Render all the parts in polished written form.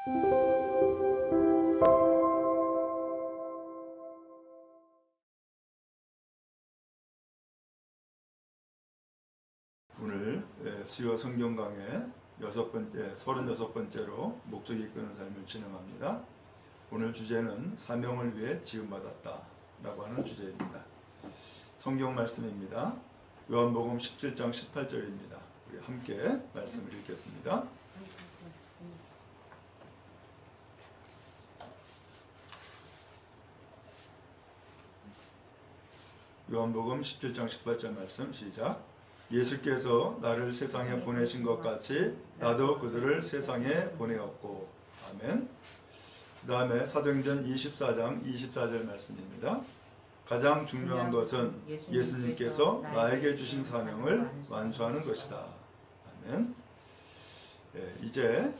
오늘 수요 성경 강의 36번째로 목적이 이끄는 삶을 진행합니다. 오늘 주제는 사명을 위해 지음받았다 라고 하는 주제입니다. 성경 말씀입니다. 요한복음 17장 18절입니다. 우리 함께 말씀을 읽겠습니다. 요한복음 17장 18절 말씀 시작. 예수께서 나를 세상에 보내신 것 같이 나도 그들을 세상에 보내었고. 아멘. 그 다음에 사도행전 24장 24절 말씀입니다. 가장 중요한 것은 예수님께서 나에게 주신 사명을 완수하는 것이다. 아멘. 이제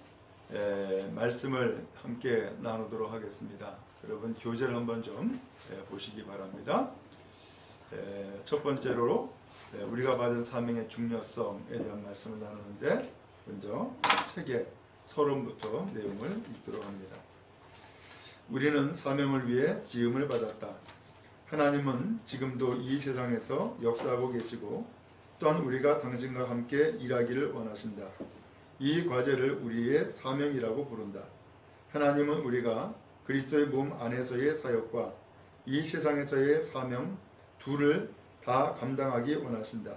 말씀을 함께 나누도록 하겠습니다. 여러분 교재를 한번 좀 보시기 바랍니다. 첫 번째로 우리가 받은 사명의 중요성에 대한 말씀을 나누는데, 먼저 책의 서론부터 내용을 읽도록 합니다. 우리는 사명을 위해 지음을 받았다. 하나님은 지금도 이 세상에서 역사하고 계시고 또한 우리가 당신과 함께 일하기를 원하신다. 이 과제를 우리의 사명이라고 부른다. 하나님은 우리가 그리스도의 몸 안에서의 사역과 이 세상에서의 사명 둘을 다 감당하기 원하신다.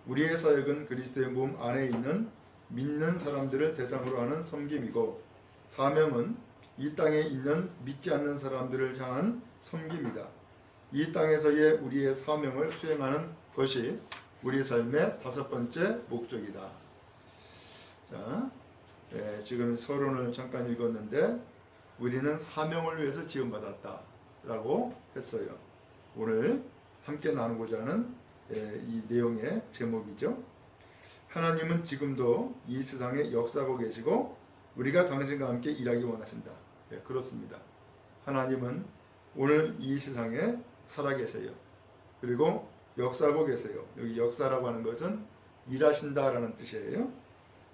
우리의 사역은 그리스도의 몸 안에 있는 믿는 사람들을 대상으로 하는 섬김이고, 사명은 이 땅에 있는 믿지 않는 사람들을 향한 섬김이다. 이 땅에서의 우리의 사명을 수행하는 것이 우리 삶의 다섯 번째 목적이다. 자, 지금 서론을 잠깐 읽었는데, 우리는 사명을 위해서 지음받았다 라고 했어요. 오늘 함께 나누고자 하는 이 내용의 제목이죠. 하나님은 지금도 이 세상에 역사하고 계시고 우리가 당신과 함께 일하기 원하신다. 그렇습니다. 하나님은 오늘 이 세상에 살아계세요. 그리고 역사하고 계세요. 여기 역사라고 하는 것은 일하신다라는 뜻이에요.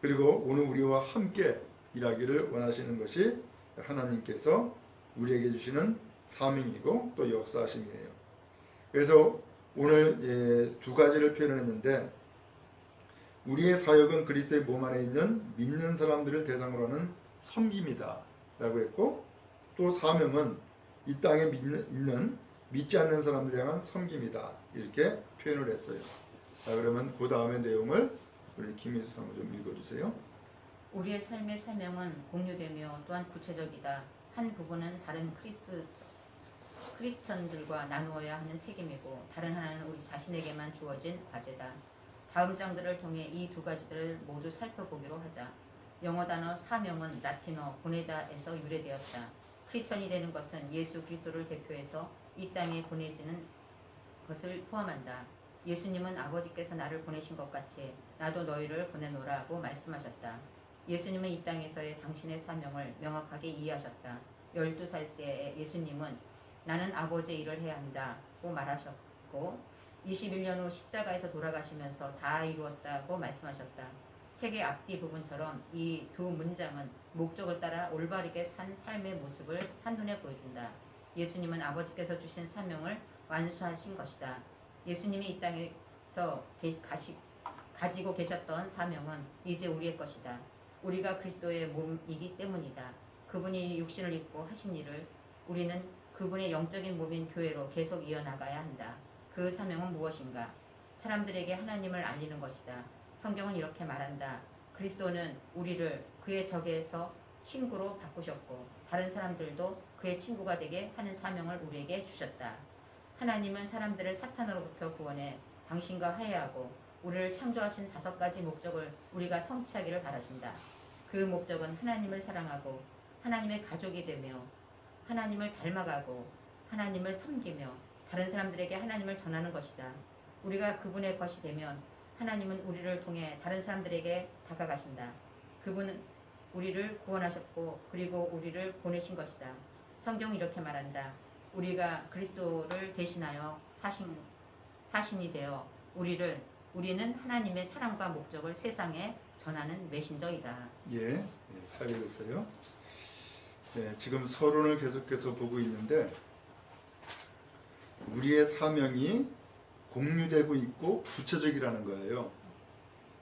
그리고 오늘 우리와 함께 일하기를 원하시는 것이 하나님께서 우리에게 주시는 사명이고 또 역사하심이에요. 그래서 오늘 두 가지를 표현했는데, 우리의 사역은 그리스도의 몸 안에 있는 믿는 사람들을 대상으로 하는 섬김이다 라고 했고, 또 사명은 이 땅에 있는 믿지 않는 사람들을 향한 섬김이다 이렇게 표현을 했어요. 자, 그러면 그 다음의 내용을 우리 김희수 사모 좀 읽어주세요. 우리의 삶의 사명은 공유되며 또한 구체적이다. 한 부분은 다른 크리스천들과 나누어야 하는 책임이고, 다른 하나는 우리 자신에게만 주어진 과제다. 다음 장들을 통해 이 두 가지들을 모두 살펴보기로 하자. 영어 단어 사명은 라틴어 보내다에서 유래되었다. 크리스천이 되는 것은 예수 그리스도를 대표해서 이 땅에 보내지는 것을 포함한다. 예수님은 아버지께서 나를 보내신 것 같이 나도 너희를 보내노라고 말씀하셨다. 예수님은 이 땅에서의 당신의 사명을 명확하게 이해하셨다. 12살 때 예수님은 나는 아버지의 일을 해야 한다고 말하셨고, 21년 후 십자가에서 돌아가시면서 다 이루었다고 말씀하셨다. 책의 앞뒤 부분처럼 이 두 문장은 목적을 따라 올바르게 산 삶의 모습을 한눈에 보여준다. 예수님은 아버지께서 주신 사명을 완수하신 것이다. 예수님이 이 땅에서 가지고 계셨던 사명은 이제 우리의 것이다. 우리가 그리스도의 몸이기 때문이다. 그분이 육신을 입고 하신 일을 우리는 그분의 영적인 몸인 교회로 계속 이어나가야 한다. 그 사명은 무엇인가? 사람들에게 하나님을 알리는 것이다. 성경은 이렇게 말한다. 그리스도는 우리를 그의 적에서 친구로 바꾸셨고 다른 사람들도 그의 친구가 되게 하는 사명을 우리에게 주셨다. 하나님은 사람들을 사탄으로부터 구원해 당신과 화해하고 우리를 창조하신 5가지 목적을 우리가 성취하기를 바라신다. 그 목적은 하나님을 사랑하고 하나님의 가족이 되며 하나님을 닮아가고 하나님을 섬기며 다른 사람들에게 하나님을 전하는 것이다. 우리가 그분의 것이 되면 하나님은 우리를 통해 다른 사람들에게 다가가신다. 그분은 우리를 구원하셨고 그리고 우리를 보내신 것이다. 성경은 이렇게 말한다. 우리가 그리스도를 대신하여 사신이 되어 우리는 하나님의 사랑과 목적을 세상에 전하는 메신저이다. 예, 잘 읽었어요. 네, 지금 서론을 계속해서 보고 있는데 우리의 사명이 공유되고 있고 구체적이라는 거예요.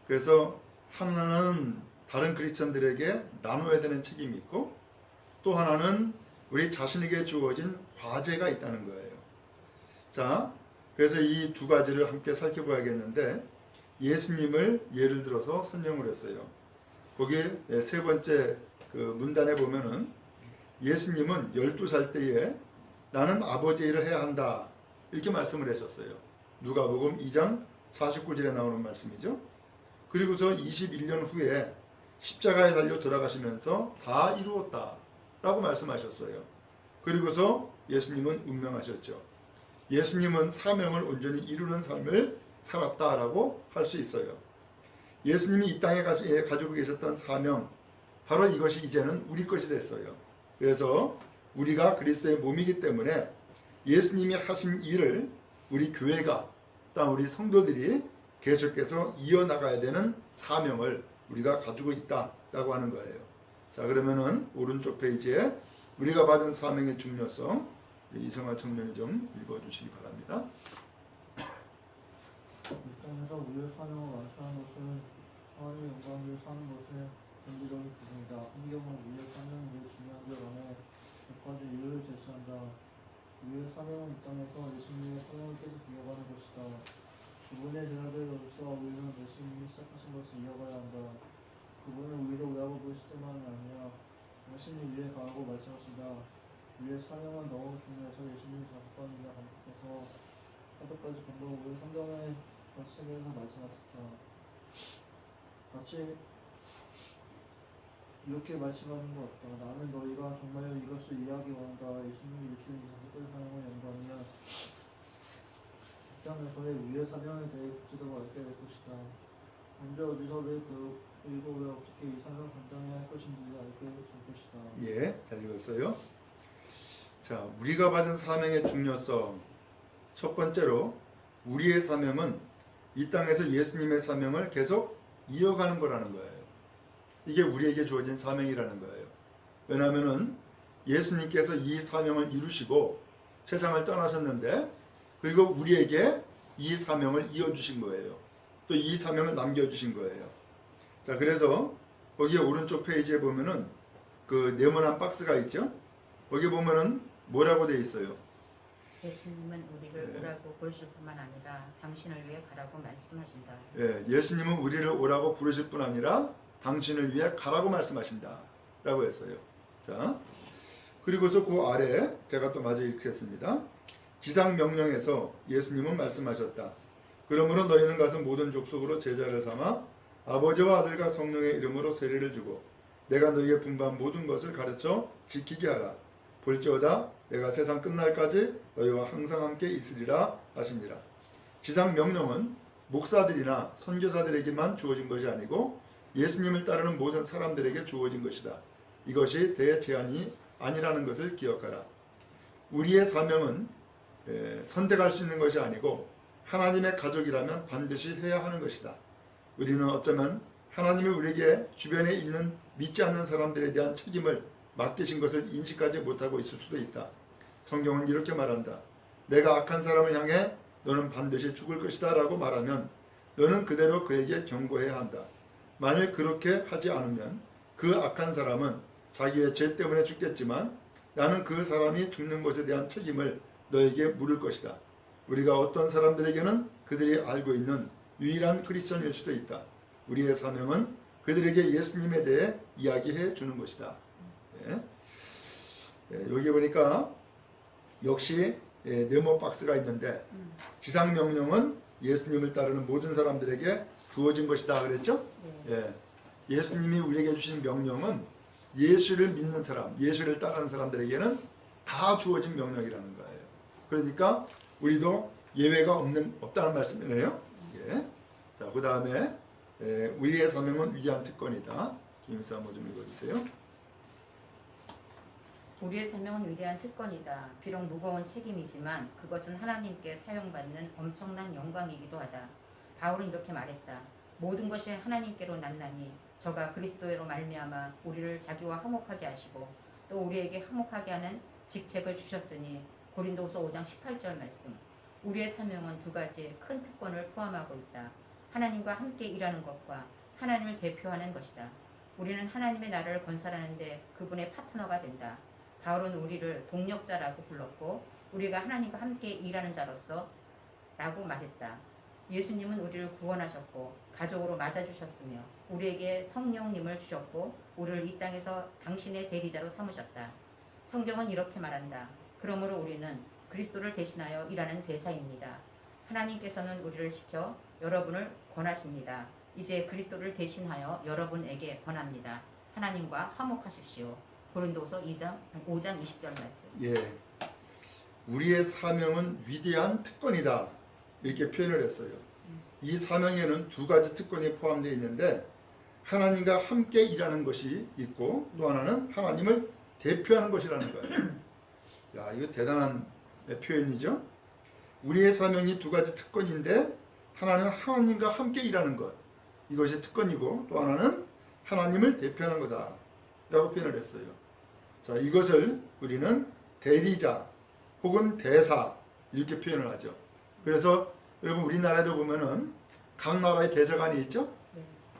그래서 하나는 다른 크리스천들에게 나눠야 되는 책임이 있고 또 하나는 우리 자신에게 주어진 과제가 있다는 거예요. 자, 그래서 이 두 가지를 함께 살펴봐야겠는데 예수님을 예를 들어서 설명을 했어요. 거기에 세 번째 그 문단에 보면은 예수님은 12살 때에 나는 아버지의 일을 해야 한다 이렇게 말씀을 하셨어요. 누가복음 2장 49절에 나오는 말씀이죠. 그리고서 21년 후에 십자가에 달려 돌아가시면서 다 이루었다 라고 말씀하셨어요. 그리고서 예수님은 운명하셨죠. 예수님은 사명을 온전히 이루는 삶을 살았다라고 할 수 있어요. 예수님이 이 땅에 가지고 계셨던 사명, 바로 이것이 이제는 우리 것이 됐어요. 그래서 우리가 그리스도의 몸이기 때문에 예수님이 하신 일을 우리 교회가, 또 우리 성도들이 계속해서 이어나가야 되는 사명을 우리가 가지고 있다라고 하는 거예요. 자, 그러면은 오른쪽 페이지에 우리가 받은 사명의 중요성, 이성아 청년이 좀 읽어주시기 바랍니다. 이 땅에서 우리의 사명을 완수하는 것은 하나님의 영광을 사는 것에 전지적인 부분이다. 성경은 우리의 사명이 왜 중요한지 안에 몇 가지 이유를 제시한다. 우리의 사명은 이 땅에서 예수님의 사명을 계속 이어가는 것이다. 그분의 제자들로서 우리는 예수님이 시작하신 것을 이어가야 한다. 그분은 우리를 오라고 부르실 때만이 아니라 당신이 위에 가라고 말씀하신다. 우리의 사명은 너무 중요해서 예수님이 5번이나 반복해서 8가지 방법으로 성경의 책에서 말씀하셨다. 마치 이렇게 말씀하는 것 같다. 나는 너희가 정말 이것을 이해하기 원한다. 예수님이 주신 5가지 사명을 연구하면 이 땅에서의 우리의 사명에 대해 구체적으로 알게 될 것이다. 언제 어디서 그리고 왜 어떻게 이 사명을 감당해야 할 것인지 알게 될 것이다. 예, 잘 읽었어요. 자, 우리가 받은 사명의 중요성. 첫 번째로 우리의 사명은 이 땅에서 예수님의 사명을 계속 이어가는 거라는 거예요. 이게 우리에게 주어진 사명이라는 거예요. 왜냐하면은 예수님께서 이 사명을 이루시고 세상을 떠나셨는데 그리고 우리에게 이 사명을 이어주신 거예요. 또 이 사명을 남겨주신 거예요. 자, 그래서 거기에 오른쪽 페이지에 보면은 그 네모난 박스가 있죠. 거기 보면은 뭐라고 돼 있어요? 예수님은 우리를 오라고 부르실 뿐만 아니라 당신을 위해 가라고 말씀하신다. 예, 예수님은 우리를 오라고 부르실 뿐 아니라 당신을 위해 가라고 말씀하신다 라고 했어요. 자, 그리고서 그 아래 제가 또 마저 읽겠습니다. 지상명령에서 예수님은 말씀하셨다. 그러므로 너희는 가서 모든 족속으로 제자를 삼아 아버지와 아들과 성령의 이름으로 세례를 주고 내가 너희에게 분부한 모든 것을 가르쳐 지키게 하라. 볼지어다 내가 세상 끝날까지 너희와 항상 함께 있으리라 하시니라. 지상명령은 목사들이나 선교사들에게만 주어진 것이 아니고 예수님을 따르는 모든 사람들에게 주어진 것이다. 이것이 대제한이 아니라는 것을 기억하라. 우리의 사명은 선택할 수 있는 것이 아니고 하나님의 가족이라면 반드시 해야 하는 것이다. 우리는 어쩌면 하나님이 우리에게 주변에 있는 믿지 않는 사람들에 대한 책임을 맡기신 것을 인식하지 못하고 있을 수도 있다. 성경은 이렇게 말한다. 내가 악한 사람을 향해 너는 반드시 죽을 것이다 라고 말하면 너는 그대로 그에게 경고해야 한다. 만일 그렇게 하지 않으면 그 악한 사람은 자기의 죄 때문에 죽겠지만 나는 그 사람이 죽는 것에 대한 책임을 너에게 물을 것이다. 우리가 어떤 사람들에게는 그들이 알고 있는 유일한 크리스천일 수도 있다. 우리의 사명은 그들에게 예수님에 대해 이야기해 주는 것이다. 여기 보니까 역시 네모 박스가 있는데 지상명령은 예수님을 따르는 모든 사람들에게 주어진 것이다 그랬죠? 네. 예수님이 우리에게 주신 명령은 예수를 믿는 사람, 예수를 따르는 사람들에게는 다 주어진 명령이라는 거예요. 그러니까 우리도 예외가 없다는 말씀이네요. 예. 자, 그 다음에 우리의 사명은 위대한 특권이다. 김일사 한번 좀 읽어주세요. 우리의 사명은 위대한 특권이다. 비록 무거운 책임이지만 그것은 하나님께 사용받는 엄청난 영광이기도 하다. 바울은 이렇게 말했다. 모든 것이 하나님께로 났나니 저가 그리스도로 말미암아 우리를 자기와 화목하게 하시고 또 우리에게 화목하게 하는 직책을 주셨으니 고린도후서 5장 18절 말씀. 우리의 사명은 두 가지 큰 특권을 포함하고 있다. 하나님과 함께 일하는 것과 하나님을 대표하는 것이다. 우리는 하나님의 나라를 건설하는데 그분의 파트너가 된다. 바울은 우리를 동력자라고 불렀고 우리가 하나님과 함께 일하는 자로서 라고 말했다. 예수님은 우리를 구원하셨고 가족으로 맞아주셨으며 우리에게 성령님을 주셨고 우리를 이 땅에서 당신의 대리자로 삼으셨다. 성경은 이렇게 말한다. 그러므로 우리는 그리스도를 대신하여 일하는 대사입니다. 하나님께서는 우리를 시켜 여러분을 권하십니다. 이제 그리스도를 대신하여 여러분에게 권합니다. 하나님과 화목하십시오. 고린도후서 5장 20절 말씀. 예, 우리의 사명은 위대한 특권이다 이렇게 표현을 했어요. 이 사명에는 두 가지 특권이 포함되어 있는데 하나님과 함께 일하는 것이 있고 또 하나는 하나님을 대표하는 것이라는 거예요. 야, 이거 대단한 표현이죠. 우리의 사명이 두 가지 특권인데 하나는 하나님과 함께 일하는 것, 이것이 특권이고 또 하나는 하나님을 대표하는 거다 라고 표현을 했어요. 자, 이것을 우리는 대리자 혹은 대사 이렇게 표현을 하죠. 그래서 여러분 우리나라에도 보면은 각 나라의 대사관이 있죠.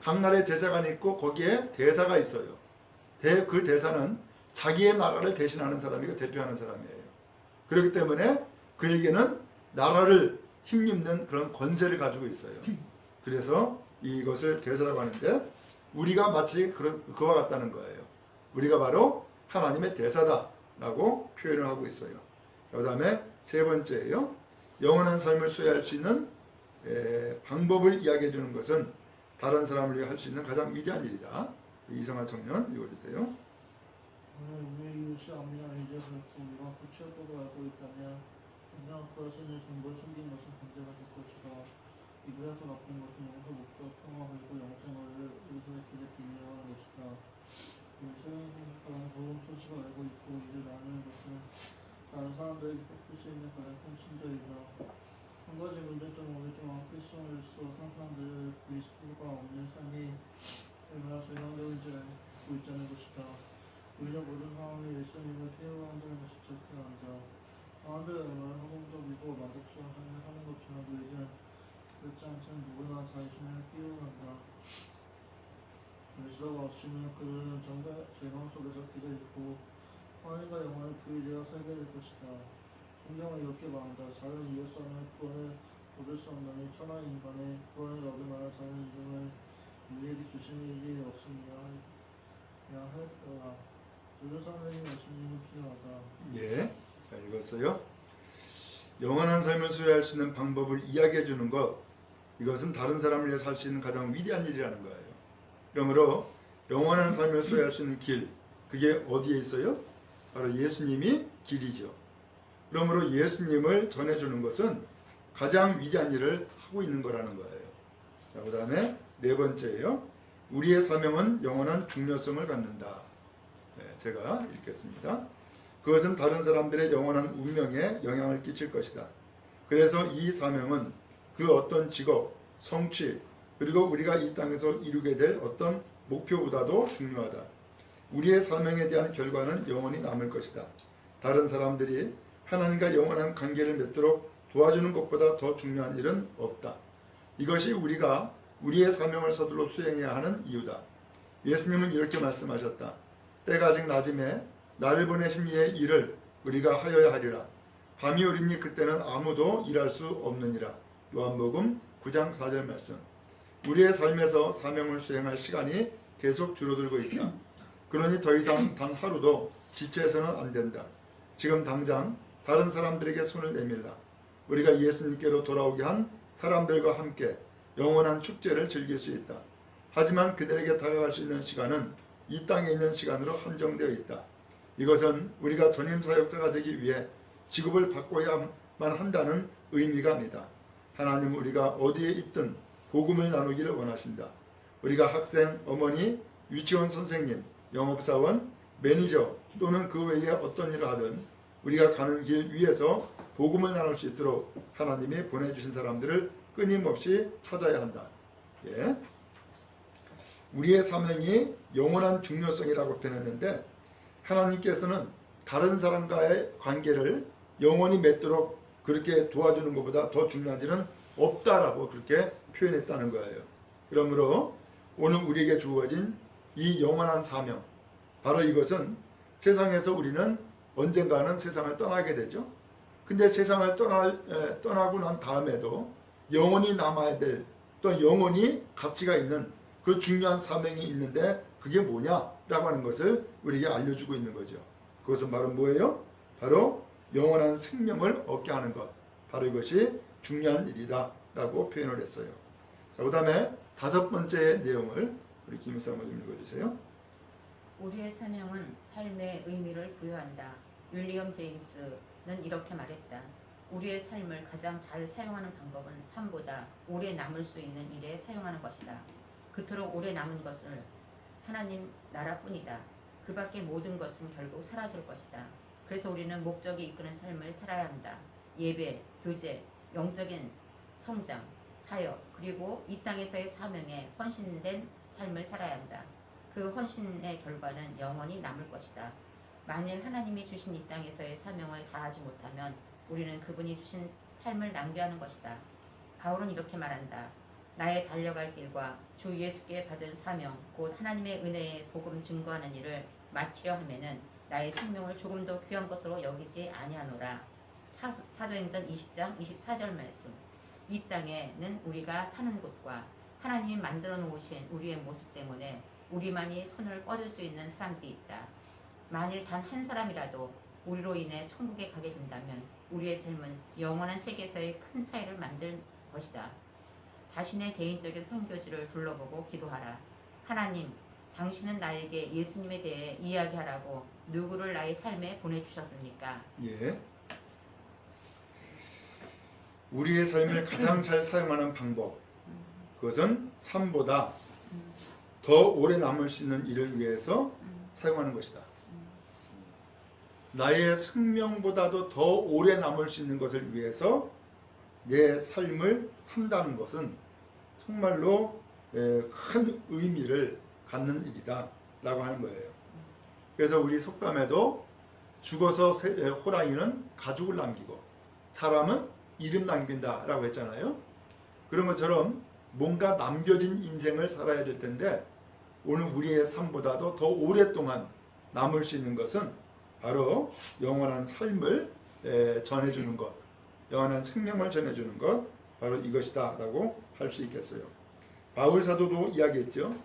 각 나라의 대사관이 있고 거기에 대사가 있어요. 그 대사는 자기의 나라를 대신하는 사람이고 대표하는 사람이에요. 그렇기 때문에 그에게는 나라를 힘입는 그런 권세를 가지고 있어요. 그래서 이것을 대사라고 하는데 우리가 마치 그와 같다는 거예요. 우리가 바로 하나님의 대사다라고 표현을 하고 있어요. 그 다음에 세 번째예요. 영원한 삶을 소유할 수 있는 방법을 이야기해 주는 것은 다른 사람을 위해 할 수 있는 가장 위대한 일이다. 이성아 청년 읽어주세요. 우리의 이웃이 아무나 이제 그렇고 우리가 구체적으로 알고 있다면 그냥 그 자신의 전부 숨긴 것은 문제가 될 것이다. 이보다도 나쁜 것은 용서 목적 평화 그리고 영생을 의도했기에 비밀하는 것이다. 세상에서 가장 좋은 소식을 알고 있고 이를 나누는 것은 다른 사람들에게 베풀 수 있는 가장 큰 친절이다. 한 가지 문제점은 오랫동안 크리스천으로서 상상들 그리스도가 없는 삶이 얼마나 절망적인지 알고 있다는 것이다. 우리는 모든 상황에 예수님을 필요로 한다는 것이 절대한다. 사람들은 얼마나 성공적이고 만족스러운 삶을 사는 것처럼 보이든 그렇지 않지만 누구나 다 예수님을 필요로 한다. 메시아가 없이는 그들은 정말 절망 속에서 기다리고 하나님과 영원히 부유되어 살게 될 것이다. 성경은 이렇게 말한다. 다른 이웃사람의 구원을 얻을 수 없나니 천하의 인간의 구원을 얻을 만한 다른 이름을 우리에게 주시는 일이 없으니라 하였더라. 모든 사람에게 예수님이 필요하다. 예, 잘 읽었어요. 영원한 삶을 소유할 수 있는 방법을 이야기해 주는 것, 이것은 다른 사람을 위해서 할 수 있는 가장 위대한 일이라는 거예요. 그러므로 영원한 삶을 소유할 수 있는 길, 그게 어디에 있어요? 바로 예수님이 길이죠. 그러므로 예수님을 전해주는 것은 가장 위대한 일을 하고 있는 거라는 거예요. 자, 그 다음에 네 번째예요. 우리의 사명은 영원한 중요성을 갖는다. 네, 제가 읽겠습니다. 그것은 다른 사람들의 영원한 운명에 영향을 끼칠 것이다. 그래서 이 사명은 그 어떤 직업, 성취, 그리고 우리가 이 땅에서 이루게 될 어떤 목표보다도 중요하다. 우리의 사명에 대한 결과는 영원히 남을 것이다. 다른 사람들이 하나님과 영원한 관계를 맺도록 도와주는 것보다 더 중요한 일은 없다. 이것이 우리가 우리의 사명을 서둘러 수행해야 하는 이유다. 예수님은 이렇게 말씀하셨다. 때가 아직 낮음에 나를 보내신 이의 일을 우리가 하여야 하리라. 밤이 오리니 그때는 아무도 일할 수 없느니라. 요한복음 9장 4절 말씀. 우리의 삶에서 사명을 수행할 시간이 계속 줄어들고 있다. 그러니 더 이상 단 하루도 지체해서는 안 된다. 지금 당장 다른 사람들에게 손을 내밀라. 우리가 예수님께로 돌아오게 한 사람들과 함께 영원한 축제를 즐길 수 있다. 하지만 그들에게 다가갈 수 있는 시간은 이 땅에 있는 시간으로 한정되어 있다. 이것은 우리가 전임 사역자가 되기 위해 직업을 바꿔야만 한다는 의미가 아니다. 하나님은 우리가 어디에 있든 복음을 나누기를 원하신다. 우리가 학생, 어머니, 유치원 선생님, 영업사원, 매니저 또는 그 외에 어떤 일을 하든 우리가 가는 길 위에서 복음을 나눌 수 있도록 하나님이 보내주신 사람들을 끊임없이 찾아야 한다. 예. 우리의 사명이 영원한 중요성이라고 표현했는데 하나님께서는 다른 사람과의 관계를 영원히 맺도록 그렇게 도와주는 것보다 더 중요한 일은 없다라고 그렇게 표현했다는 거예요. 그러므로 오늘 우리에게 주어진 이 영원한 사명, 바로 이것은 세상에서 우리는 언젠가는 세상을 떠나게 되죠. 근데 세상을 떠나고 난 다음에도 영원히 남아야 될, 또 영원히 가치가 있는 그 중요한 사명이 있는데 그게 뭐냐라고 하는 것을 우리에게 알려주고 있는 거죠. 그것은 바로 뭐예요? 바로 영원한 생명을 얻게 하는 것, 바로 이것이 중요한 일이다 라고 표현을 했어요. 자, 그 다음에 5번째 내용을 우리 김일사 한번 좀 읽어주세요. 우리의 사명은 삶의 의미를 부여한다. 윌리엄 제임스는 이렇게 말했다. 우리의 삶을 가장 잘 사용하는 방법은 삶보다 오래 남을 수 있는 일에 사용하는 것이다. 그토록 오래 남은 것을 하나님 나라뿐이다. 그 밖의 모든 것은 결국 사라질 것이다. 그래서 우리는 목적이 이끄는 삶을 살아야 한다. 예배, 교제, 영적인 성장, 사역, 그리고 이 땅에서의 사명에 헌신된 삶을 살아야 한다. 그 헌신의 결과는 영원히 남을 것이다. 만일 하나님이 주신 이 땅에서의 사명을 다하지 못하면 우리는 그분이 주신 삶을 낭비하는 것이다. 바울은 이렇게 말한다. 나의 달려갈 길과 주 예수께 받은 사명, 곧 하나님의 은혜의 복음 증거하는 일을 마치려 하면은 나의 생명을 조금도 귀한 것으로 여기지 아니하노라. 사도행전 20장 24절 말씀. 이 땅에는 우리가 사는 곳과 하나님이 만들어 놓으신 우리의 모습 때문에 우리만이 손을 뻗을 수 있는 사람들이 있다. 만일 단 한 사람이라도 우리로 인해 천국에 가게 된다면 우리의 삶은 영원한 세계에서의 큰 차이를 만들 것이다. 자신의 개인적인 선교지를 둘러보고 기도하라. 하나님, 당신은 나에게 예수님에 대해 이야기하라고 누구를 나의 삶에 보내주셨습니까? 예. 우리의 삶을 가장 잘 사용하는 방법, 그것은 삶보다 더 오래 남을 수 있는 일을 위해서 사용하는 것이다. 나의 생명보다도 더 오래 남을 수 있는 것을 위해서 내 삶을 산다는 것은 정말로 큰 의미를 갖는 일이다 라고 하는 거예요. 그래서 우리 속담에도 죽어서 호랑이는 가죽을 남기고 사람은 이름 남긴다 라고 했잖아요. 그런 것처럼 뭔가 남겨진 인생을 살아야 될 텐데 오늘 우리의 삶보다도 더 오랫동안 남을 수 있는 것은 바로 영원한 삶을 전해주는 것, 영원한 생명을 전해주는 것, 바로 이것이다 라고 할 수 있겠어요. 바울 사도도 이야기했죠.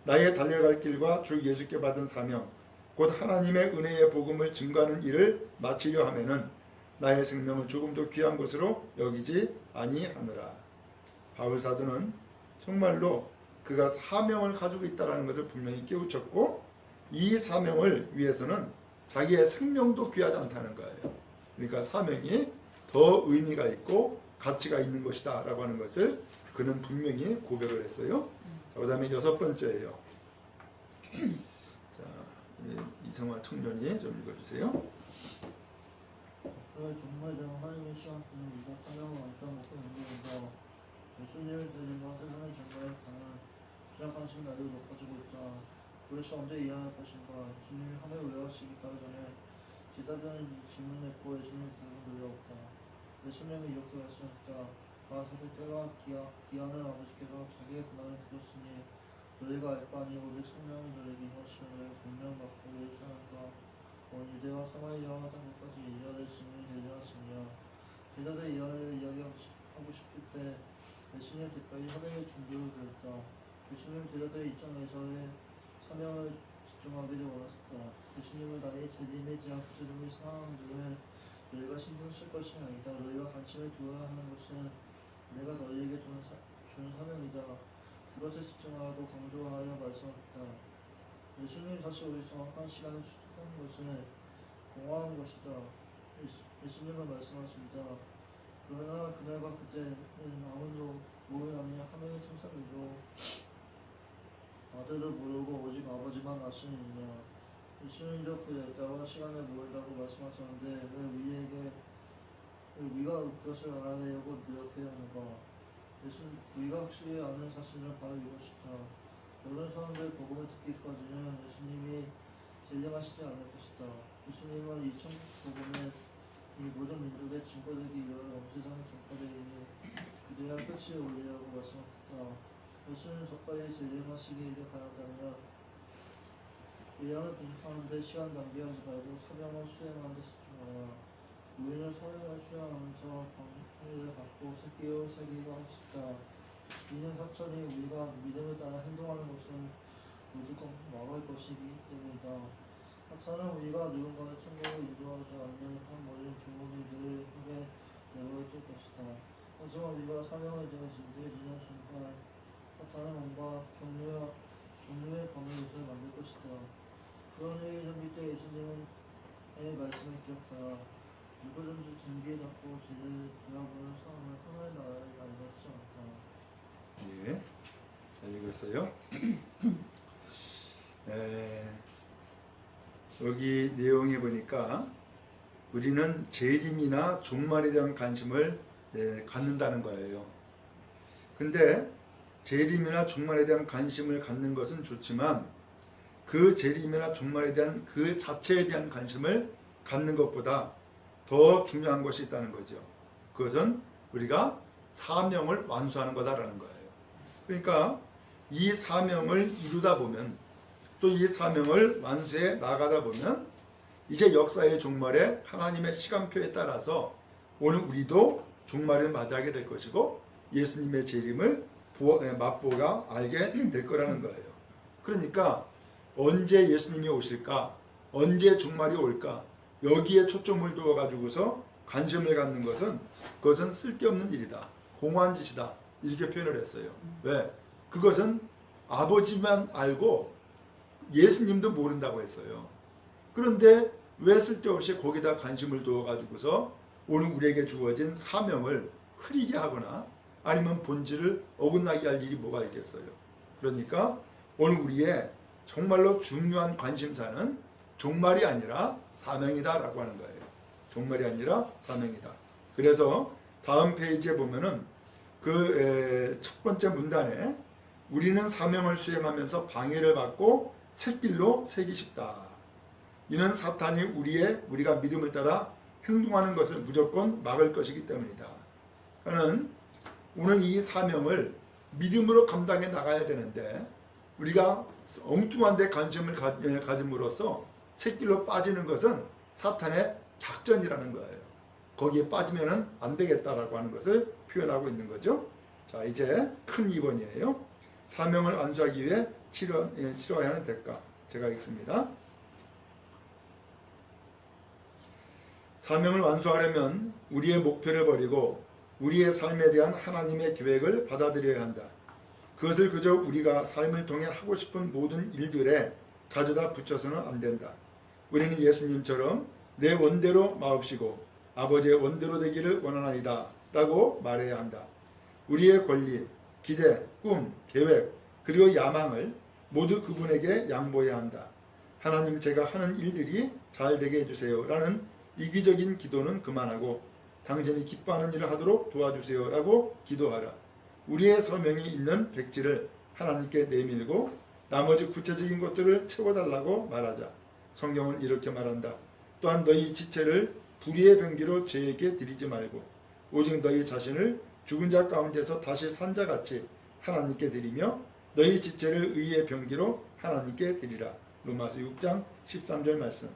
나의 달려갈 길과 주 예수께 받은 사명, 곧 하나님의 은혜의 복음을 증거하는 일을 마치려 하면은 나의 생명을 조금도 귀한 것으로 여기지 아니하느라. 바울 사도는 정말로 그가 사명을 가지고 있다는 것을 분명히 깨우쳤고 이 사명을 위해서는 자기의 생명도 귀하지 않다는 거예요. 그러니까 사명이 더 의미가 있고 가치가 있는 것이다 라고 하는 것을 그는 분명히 고백을 했어요. 그 다음에 6번째예요. 자, 이성화 청년이 좀 읽어주세요. 저의 정말대로 하나님의 시간표는 이곳 사명을 완수하고 연구한다. 예수님을 드리며 세상의 정말을 가는 시작하신 날이 높아지고 있다. 그래서 언제 이해할 것인가? 예수님이 하늘을 올라가시기 전에 제자들은 질문했고 예수님이 대답을 들려왔다. 예수님이 이렇게 말씀했다. 가라사대 때와 기한을 아버지께서 자기의 고난을 주셨으니 너희가 알 바 아니 오직 생명을 너희에게 임하시며 너희가 공명받고 너희 사랑과 온 유대와 사마리아와 땅끝까지 이르러 증인이 되려 하시니라. 제자들의 이야기를 이야기하고 싶을 때 예수님의 대가에 하늘의 준비를 드렸다. 예수님은 제자들의 입장에서의 사명을 집중하기를 원하셨다. 예수님은 나의 재림의 제한 구슬을 상하는 일을 너희가 신경 쓸 것이 아니다. 너희가 관심을 두어야 하는 것은 내가 너희에게 준 사명이다. 그것을 집중하고 강조하여 말씀하셨다. 예수님이 다시 우리 정확한 시간을 추적하는 것은 공허한 것이다. 예수님은 말씀하십니다. 그러나 그날과 그때는 아무도 모르나니 하늘의 천사들도 아들을 모르고 오직 아버지만 아시느니라. 예수는 이렇게 때와 시간을 모른다고 말씀하셨는데 왜 우리가 그것을 알아내려고 노력해야 하는가? 우리가 확실히 아는 사실은 바로 이것이다. 모든 사람들의 복음을 듣기까지는 예수님이 재림하시지 않을 것이다. 예수님은 이 천국 복음에 이 모든 민족에 증거되기 위하여 세상에 전파되기에 그래야 끝이 올리라고 말씀하셨다. 예수는 적발이 재림하시기를 바란다면 예언을 분석하는데 시간 낭비하지 말고 사명을 수행하는 데 집중하라. 우리는 사명을 수행하면서 방해를 받고 새끼로 새기고 싶다. 이는 사천이 우리가 믿음을 따라 행동하는 것은 모두 막을 것이기 때문이다. 사탄은 우리가 누군가를 천국으로 인도하지 않는 한 모든 교훈이 늘 크게 내버려둘 것이다. 하지만 우리가 사명을 대한 진리를 전파할 사탄은 뭔가 종류의 범위를 만들 것이다. 그런 일이 생길 때 예수님의 말씀을 기억하라. 누구든지 증기에 잡고 죄를 돌아보는 사람을 하나의 나라에 알지 않다. 예, 잘 읽었어요. 여기 내용에 보니까 우리는 재림이나 종말에 대한 관심을 갖는다는 거예요. 근데 재림이나 종말에 대한 관심을 갖는 것은 좋지만 그 재림이나 종말에 대한 그 자체에 대한 관심을 갖는 것보다 더 중요한 것이 있다는 거죠. 그것은 우리가 사명을 완수하는 거다라는 거예요. 그러니까 이 사명을 이루다 보면 또 이 사명을 완수해 나가다 보면 이제 역사의 종말에 하나님의 시간표에 따라서 오늘 우리도 종말을 맞이하게 될 것이고 예수님의 재림을 맛보가 알게 될 거라는 거예요. 그러니까 언제 예수님이 오실까? 언제 종말이 올까? 여기에 초점을 두어 가지고서 관심을 갖는 것은 그것은 쓸데없는 일이다. 공허한 짓이다. 이렇게 표현을 했어요. 왜? 그것은 아버지만 알고 예수님도 모른다고 했어요. 그런데 왜 쓸데없이 거기다 관심을 두어 가지고서 오늘 우리에게 주어진 사명을 흐리게 하거나 아니면 본질을 어긋나게 할 일이 뭐가 있겠어요. 그러니까 오늘 우리의 정말로 중요한 관심사는 종말이 아니라 사명이다라고 하는 거예요. 종말이 아니라 사명이다. 그래서 다음 페이지에 보면은 그 첫 번째 문단에 우리는 사명을 수행하면서 방해를 받고 샛길로 새기 싶다. 이는 사탄이 우리가 믿음을 따라 행동하는 것을 무조건 막을 것이기 때문이다. 그러는 오늘 이 사명을 믿음으로 감당해 나가야 되는데 우리가 엉뚱한 데 관심을 가짐으로써 샛길로 빠지는 것은 사탄의 작전이라는 거예요. 거기에 빠지면 안 되겠다라고 하는 것을 표현하고 있는 거죠. 자, 이제 큰 2번이에요. 사명을 완수하기 위해 치러야 하는 대가. 제가 읽습니다. 사명을 완수하려면 우리의 목표를 버리고 우리의 삶에 대한 하나님의 계획을 받아들여야 한다. 그것을 그저 우리가 삶을 통해 하고 싶은 모든 일들에 가져다 붙여서는 안 된다. 우리는 예수님처럼 내 원대로 마옵시고 아버지의 원대로 되기를 원하나이다 라고 말해야 한다. 우리의 권리, 기대, 꿈, 계획, 그리고 야망을 모두 그분에게 양보해야 한다. 하나님, 제가 하는 일들이 잘 되게 해주세요 라는 이기적인 기도는 그만하고 당신이 기뻐하는 일을 하도록 도와주세요 라고 기도하라. 우리의 서명이 있는 백지를 하나님께 내밀고 나머지 구체적인 것들을 채워달라고 말하자. 성경은 이렇게 말한다. 또한 너희 지체를 불의의 병기로 죄에게 드리지 말고 오직 너희 자신을 죽은 자 가운데서 다시 산 자같이 하나님께 드리며 너희 지체를 의의 병기로 하나님께 드리라. 로마서 6장 13절 말씀.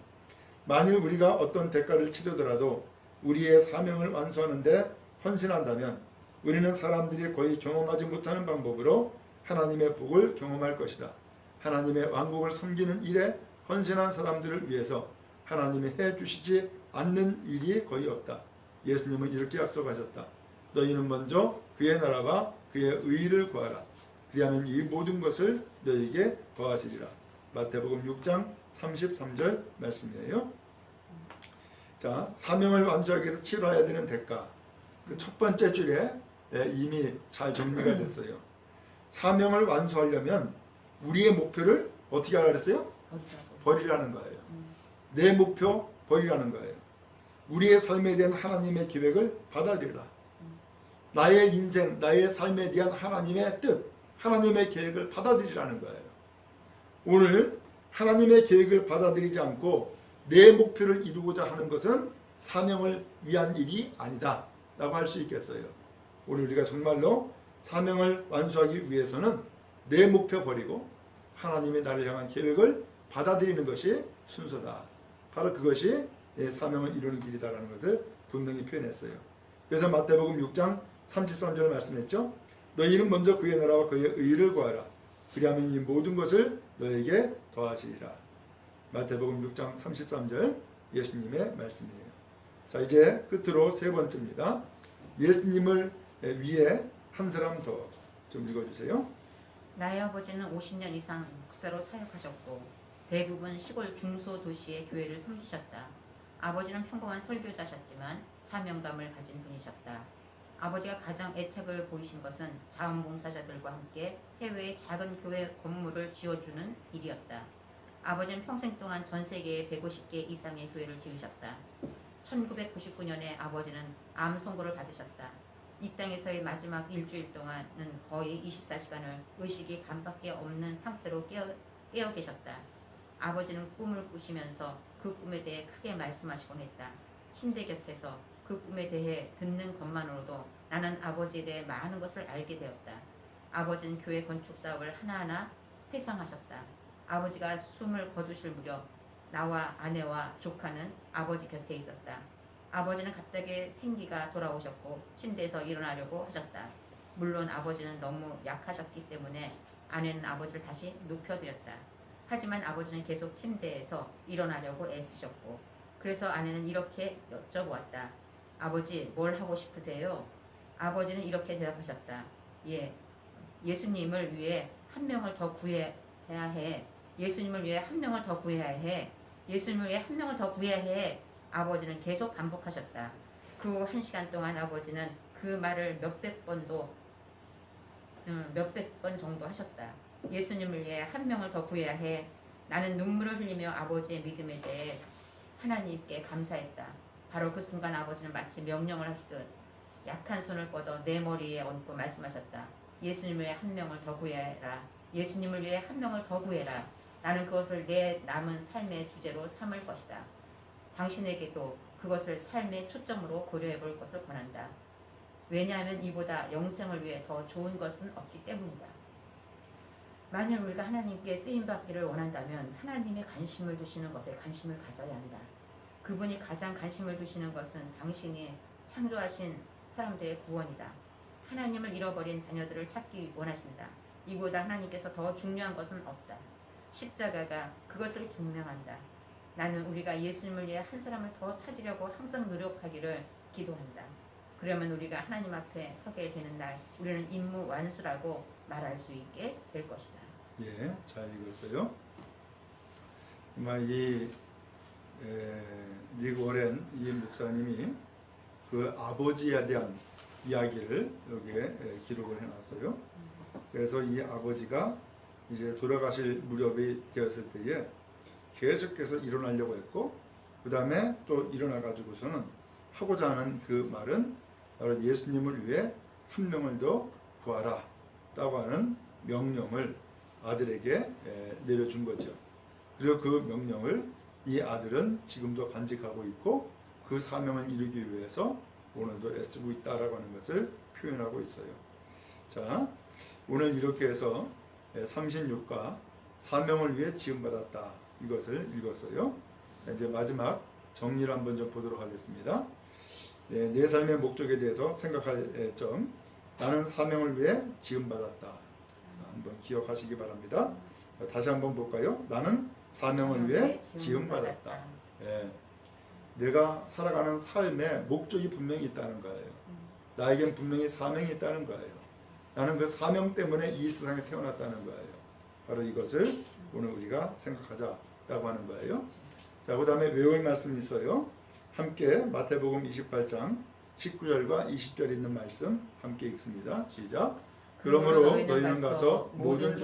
만일 우리가 어떤 대가를 치르더라도 우리의 사명을 완수하는데 헌신한다면 우리는 사람들이 거의 경험하지 못하는 방법으로 하나님의 복을 경험할 것이다. 하나님의 왕국을 섬기는 일에 헌신한 사람들을 위해서 하나님이 해주시지 않는 일이 거의 없다. 예수님은 이렇게 약속하셨다. 너희는 먼저 그의 나라와 그의 의를 구하라. 그리하면 이 모든 것을 너희에게 더하시리라. 마태복음 6장 33절 말씀이에요. 자, 사명을 완수하기 위해서 치러야 되는 대가. 그 첫 번째 줄에 이미 잘 정리가 됐어요. 사명을 완수하려면 우리의 목표를 어떻게 하라 그랬어요? 버리라는 거예요. 내 목표 버리라는 거예요. 우리의 삶에 대한 하나님의 계획을 받아들여라. 나의 인생, 나의 삶에 대한 하나님의 뜻, 하나님의 계획을 받아들이라는 거예요. 오늘 하나님의 계획을 받아들이지 않고 내 목표를 이루고자 하는 것은 사명을 위한 일이 아니다 라고 할 수 있겠어요. 오늘 우리가 정말로 사명을 완수하기 위해서는 내 목표 버리고 하나님의 나를 향한 계획을 받아들이는 것이 순서다. 바로 그것이 내 사명을 이루는 길이다라는 것을 분명히 표현했어요. 그래서 마태복음 6장 33절 말씀했죠. 너희는 먼저 그의 나라와 그의 의를 구하라. 그리하면 이 모든 것을 너에게 더하시리라. 마태복음 6장 33절 예수님의 말씀이에요. 자, 이제 끝으로 세 번째입니다. 예수님을 위해 한 사람 더 좀 읽어주세요. 나의 아버지는 50년 이상 목사로 사역하셨고 대부분 시골 중소도시의 교회를 섬기셨다. 아버지는 평범한 설교자셨지만 사명감을 가진 분이셨다. 아버지가 가장 애착을 보이신 것은 자원봉사자들과 함께 해외의 작은 교회 건물을 지어주는 일이었다. 아버지는 평생 동안 전 세계에 150개 이상의 교회를 지으셨다. 1999년에 아버지는 암 선고를 받으셨다. 이 땅에서의 마지막 일주일 동안은 거의 24시간을 의식이 반밖에 없는 상태로 깨어 계셨다. 아버지는 꿈을 꾸시면서 그 꿈에 대해 크게 말씀하시곤 했다. 침대 곁에서 그 꿈에 대해 듣는 것만으로도 나는 아버지에 대해 많은 것을 알게 되었다. 아버지는 교회 건축 사업을 하나하나 회상하셨다. 아버지가 숨을 거두실 무렵 나와 아내와 조카는 아버지 곁에 있었다. 아버지는 갑자기 생기가 돌아오셨고 침대에서 일어나려고 하셨다. 물론 아버지는 너무 약하셨기 때문에 아내는 아버지를 다시 눕혀드렸다. 하지만 아버지는 계속 침대에서 일어나려고 애쓰셨고 그래서 아내는 이렇게 여쭤보았다. 아버지, 뭘 하고 싶으세요? 아버지는 이렇게 대답하셨다. 예수님을 위해 한 명을 더 구해야 해. 예수님을 위해 한 명을 더 구해야 해. 예수님을 위해 한 명을 더 구해야 해. 아버지는 계속 반복하셨다. 그 후 1시간 동안 아버지는 그 말을 몇백 번 정도 하셨다. 예수님을 위해 한 명을 더 구해야 해. 나는 눈물을 흘리며 아버지의 믿음에 대해 하나님께 감사했다. 바로 그 순간 아버지는 마치 명령을 하시듯 약한 손을 뻗어 내 머리에 얹고 말씀하셨다. 예수님을 위해 한 명을 더 구해라. 예수님을 위해 한 명을 더 구해라. 나는 그것을 내 남은 삶의 주제로 삼을 것이다. 당신에게도 그것을 삶의 초점으로 고려해 볼 것을 권한다. 왜냐하면 이보다 영생을 위해 더 좋은 것은 없기 때문이다. 만일 우리가 하나님께 쓰임받기를 원한다면 하나님의 관심을 두시는 것에 관심을 가져야 한다. 그분이 가장 관심을 두시는 것은 당신이 창조하신 사람들의 구원이다. 하나님을 잃어버린 자녀들을 찾기 원하신다. 이보다 하나님께서 더 중요한 것은 없다. 십자가가 그것을 증명한다. 나는 우리가 예수님을 위해 한 사람을 더 찾으려고 항상 노력하기를 기도한다. 그러면 우리가 하나님 앞에 서게 되는 날 우리는 임무 완수라고 말할 수 있게 될 것이다. 예, 잘 읽었어요. 이 릭 워렌 이 목사님이 그 아버지에 대한 이야기를 여기에 기록을 해놨어요. 그래서 이 아버지가 이제 돌아가실 무렵이 되었을 때에 계속해서 일어나려고 했고 그 다음에 또 일어나 가지고서는 하고자 하는 그 말은 바로 예수님을 위해 한 명을 더 구하라 라고 하는 명령을 아들에게 내려준 거죠. 그리고 그 명령을 이 아들은 지금도 간직하고 있고 그 사명을 이루기 위해서 오늘도 애쓰고 있다라고 하는 것을 표현하고 있어요. 자, 오늘 이렇게 해서 36과 사명을 위해 지음받았다 이것을 읽었어요. 이제 마지막 정리를 한번 좀 보도록 하겠습니다. 내 삶의 목적에 대해서 생각할 점. 나는 사명을 위해 지음받았다. 한번 기억하시기 바랍니다. 다시 한번 볼까요? 나는 사명을 위해 지음받았다. 내가 살아가는 삶의 목적이 분명히 있다는 거예요. 나에겐 분명히 사명이 있다는 거예요. 나는 그 사명 때문에 이 세상에 태어났다는 거예요. 바로 이것을 오늘 우리가 생각하자라고 하는 거예요. 자, 그 다음에 외울 말씀이 있어요. 함께 마태복음 28장 19절과 20절 있는 말씀 함께 읽습니다. 시작. 그러므로 너희는 가서 모든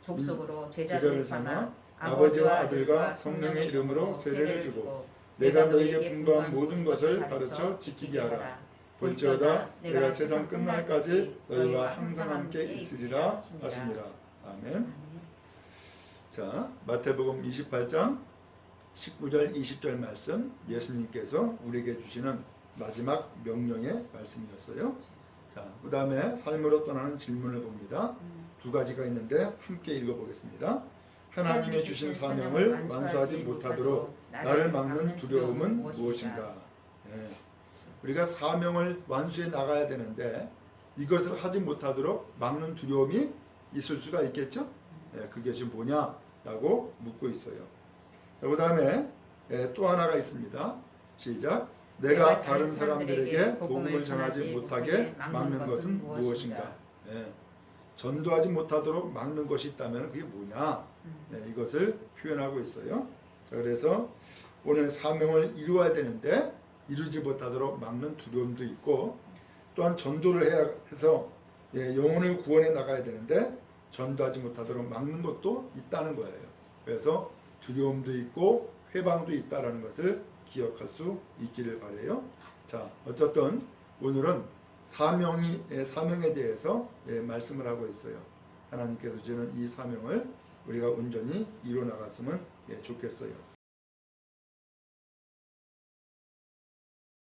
족속으로 제자를 삼아 아버지와 아들과 성령의 이름으로 세례를 주고 내가 너희에게 분부한 모든 것을 가르쳐 지키게 하라. 볼지어다 내가 세상 끝날까지 너희와 항상 함께 있으리라 하시니라. 아멘. 자, 마태복음 28장 19절 20절 말씀, 예수님께서 우리에게 주시는 마지막 명령의 말씀이었어요. 자, 그 다음에 삶으로 떠나는 질문을 봅니다. 두 가지가 있는데 함께 읽어보겠습니다. 하나님이 주신 사명을 완수하지 못하도록 나를 막는 두려움은 무엇인가? 예. 우리가 사명을 완수해 나가야 되는데 이것을 하지 못하도록 막는 두려움이 있을 수가 있겠죠? 예, 그것이 뭐냐라고 묻고 있어요. 그 다음에 또 하나가 있습니다. 시작. 내가 다른 사람들에게 복음을 전하지 못하게 막는 것은 무엇인가? 예, 전도하지 못하도록 막는 것이 있다면 그게 뭐냐? 예, 이것을 표현하고 있어요. 자, 그래서 오늘 사명을 이루어야 되는데 이루지 못하도록 막는 두려움도 있고, 또한 전도를 해야 해서 영혼을 구원해 나가야 되는데 전도하지 못하도록 막는 것도 있다는 거예요. 그래서 두려움도 있고 회방도 있다라는 것을 기억할 수 있기를 바라요. 자, 어쨌든 오늘은 사명에 대해서 말씀을 하고 있어요. 하나님께서 주는 이 사명을 우리가 온전히 이루어 나갔으면 좋겠어요.